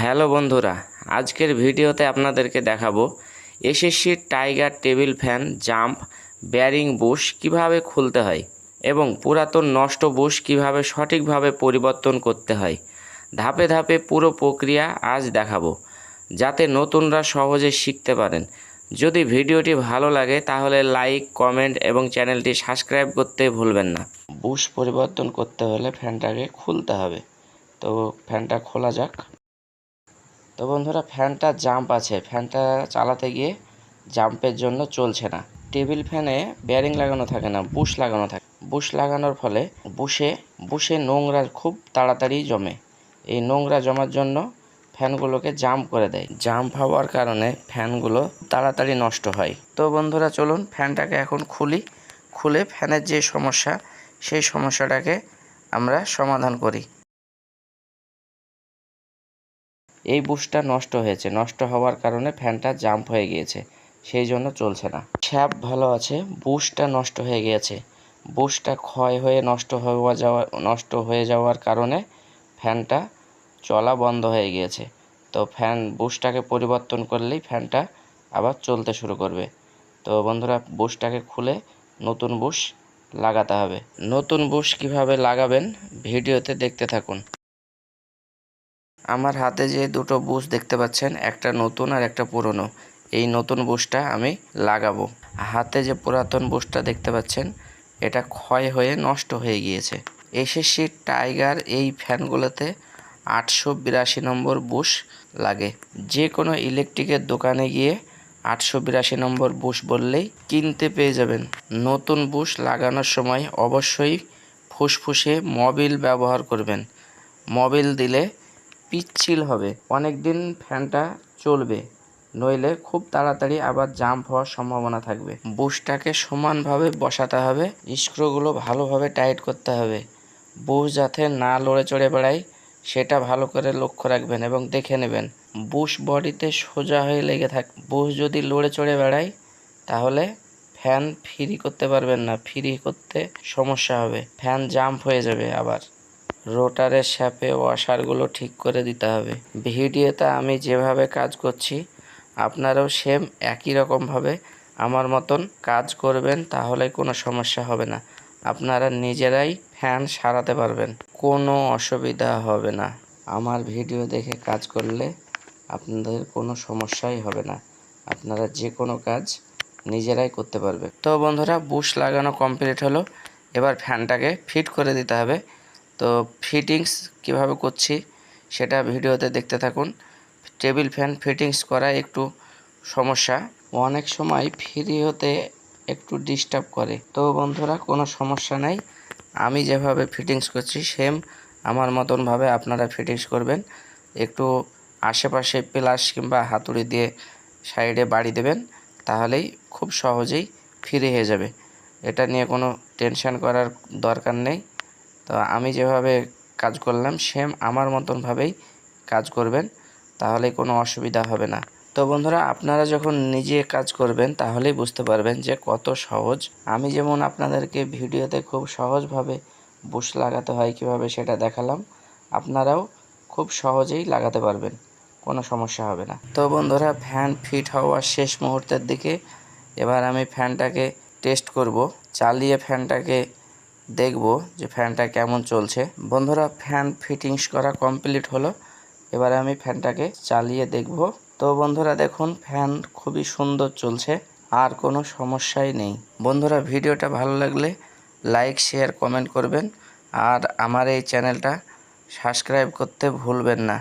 Hello বন্ধুরা, আজকের ভিডিওতে আপনাদেরকে দেখাবো SSC tiger table fan jump bearing Bush কিভাবে খুলতে হয় এবং পুরাতন নষ্ট বুশ কিভাবে সঠিকভাবে পরিবর্তন করতে হয়। ধাপে ধাপে পুরো প্রক্রিয়া আজ দেখাবো, যাতে নতুনরা সহজে শিখতে পারেন। যদি ভিডিওটি ভালো লাগে তাহলে লাইক, কমেন্ট এবং চ্যানেলটি সাবস্ক্রাইব করতে ভুলবেন না। বুশ পরিবর্তন করতে হলে ফ্যানটাকে খুলতে হবে। তো ফ্যানটা খোলা যাক। তো বন্ধুরা, ফ্যানটা জাম্প আছে, ফ্যানটা চালাতে গিয়ে জাম্পের জন্য চলছে না। টেবিল ফ্যানে বেয়ারিং লাগানো থাকে না, বুশ লাগানো থাকে। বুশ লাগানোর ফলে বুশে নোংরা খুব তাড়াতাড়ি জমে। এই নোংরা জমার জন্য ফ্যানগুলোকে জাম্প করে দেয়। জাম্প হওয়ার কারণে ফ্যানগুলো তাড়াতাড়ি নষ্ট হয়। তো বন্ধুরা, চলুন ফ্যানটাকে এখন খুলে ফ্যানের যে সমস্যা সেই সমস্যাটাকে আমরা সমাধান করি। এই বুশটা নষ্ট হয়েছে, নষ্ট হওয়ার কারণে ফ্যানটা জাম্প হয়ে গিয়েছে, সেই জন্য চলছে না। শ্যাফট ভালো আছে, বুশটা নষ্ট হয়ে গিয়েছে। বুশটা ক্ষয় হয়ে নষ্ট হয়ে যাওয়ার কারণে ফ্যানটা চলা বন্ধ হয়ে গিয়েছে। তো বুশটাকে পরিবর্তন করলেই ফ্যানটা আবার চলতে শুরু করবে। তো বন্ধুরা, বুশটাকে খুলে নতুন বুশ লাগাতে হবে। নতুন বুশ কিভাবে লাগাবেন ভিডিওতে দেখতে থাকুন। আমার হাতে যে দুটো বুশ দেখতে পাচ্ছেন, একটা নতুন আর একটা পুরনো। এই নতুন বুশটা আমি লাগাবো। হাতে যে পুরাতন বুশটা দেখতে পাচ্ছেন, এটা ক্ষয় হয়ে নষ্ট হয়ে গিয়েছে। এসএসসি টাইগার এই ফ্যানগুলোতে 882 নম্বর বুশ লাগে। যে কোনো ইলেকট্রিকের দোকানে গিয়ে 882 নম্বর বুশ বললেই কিনতে পেয়ে যাবেন। নতুন বুশ লাগানোর সময় অবশ্যই ফুসফুসে মোবিল ব্যবহার করবেন। মোবিল দিলে পিচ্ছিল হবে, অনেক দিন ফ্যানটা চলবে, নইলে খুব তাড়াতাড়ি আবার জাম্প হওয়ার সম্ভাবনা থাকবে। বুশটাকে সমানভাবে বসাতে হবে, স্ক্রুগুলো ভালোভাবে টাইট করতে হবে। বুশ যাতে না লড়ে চড়ে বেড়ায় সেটা ভালো করে লক্ষ্য রাখবেন এবং দেখে নেবেন। বুশ বডিতে সোজা হয়ে লেগে বুশ যদি লড়ে চড়ে বেড়ায় তাহলে ফ্যান ফ্রি করতে পারবেন না, ফ্রি করতে সমস্যা হবে, ফ্যান জাম্প হয়ে যাবে। আবার রোটারের শ্যাপে ওয়াশারগুলো ঠিক করে দিতে হবে। ভিডিওতে আমি যেভাবে কাজ করছি আপনারাও সেম একই রকমভাবে আমার মতন কাজ করবেন, তাহলে কোনো সমস্যা হবে না। আপনারা নিজেরাই ফ্যান সারাতে পারবেন, কোনো অসুবিধা হবে না। আমার ভিডিও দেখে কাজ করলে আপনাদের কোনো সমস্যাই হবে না, আপনারা যে কোনো কাজ নিজেরাই করতে পারবেন। তো বন্ধুরা, বুশ লাগানো কমপ্লিট হলো, এবার ফ্যানটাকে ফিট করে দিতে হবে। তো ফিটিংস কিভাবে করছি সেটা ভিডিওতে দেখতে থাকুন। টেবিল ফ্যান ফিটিংস করা একটু সমস্যা, অনেক সময় ফ্রি হতে একটু ডিস্টার্ব করে। তো বন্ধুরা, কোনো সমস্যা নাই, আমি যেভাবে ফিটিংস করছি সেম আমার মতনভাবে আপনারা ফিটিংস করবেন। একটু আশেপাশে প্লাস কিংবা হাতুড়ি দিয়ে সাইডে বাড়ি দেবেন, তাহলেই খুব সহজেই ফ্রি হয়ে যাবে। এটা নিয়ে কোনো টেনশন করার দরকার নেই। তো আমি যেভাবে কাজ করলাম সেম আমার মতনভাবেই কাজ করবেন, তাহলে কোনো অসুবিধা হবে না। তো বন্ধুরা, আপনারা যখন নিজে কাজ করবেন তাহলেই বুঝতে পারবেন যে কত সহজ। আমি যেমন আপনাদেরকে ভিডিওতে খুব সহজভাবে বুশ লাগাতে হয় কীভাবে সেটা দেখালাম, আপনারাও খুব সহজেই লাগাতে পারবেন, কোনো সমস্যা হবে না। তো বন্ধুরা, ফ্যান ফিট হওয়ার শেষ মুহূর্তের দিকে এবার আমি ফ্যানটাকে টেস্ট করব, চালিয়ে ফ্যানটাকে দেখব যে ফ্যানটা কেমন চলছে। বন্ধুরা, ফ্যান ফিটিংস করা কমপ্লিট হলো, এবারে আমি ফ্যানটাকে চালিয়ে দেখব। তো বন্ধুরা দেখুন, ফ্যান খুবই সুন্দর চলছে, আর কোনো সমস্যাই নেই। বন্ধুরা, ভিডিওটা ভালো লাগলে লাইক, শেয়ার, কমেন্ট করবেন, আর আমার এই চ্যানেলটা সাবস্ক্রাইব করতে ভুলবেন না।